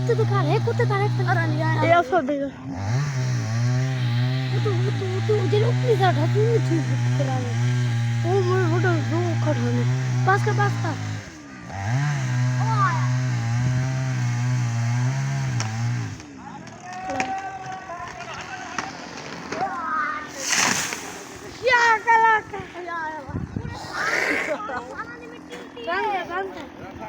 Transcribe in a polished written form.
कुत्ते दिखा रहे अरे नहीं यार सब देखो तू जरूर प्लीज हटा तू ठीक करा रहे ओ मैं फोटो दो खड़ाने पास का क्या कला का यार रंग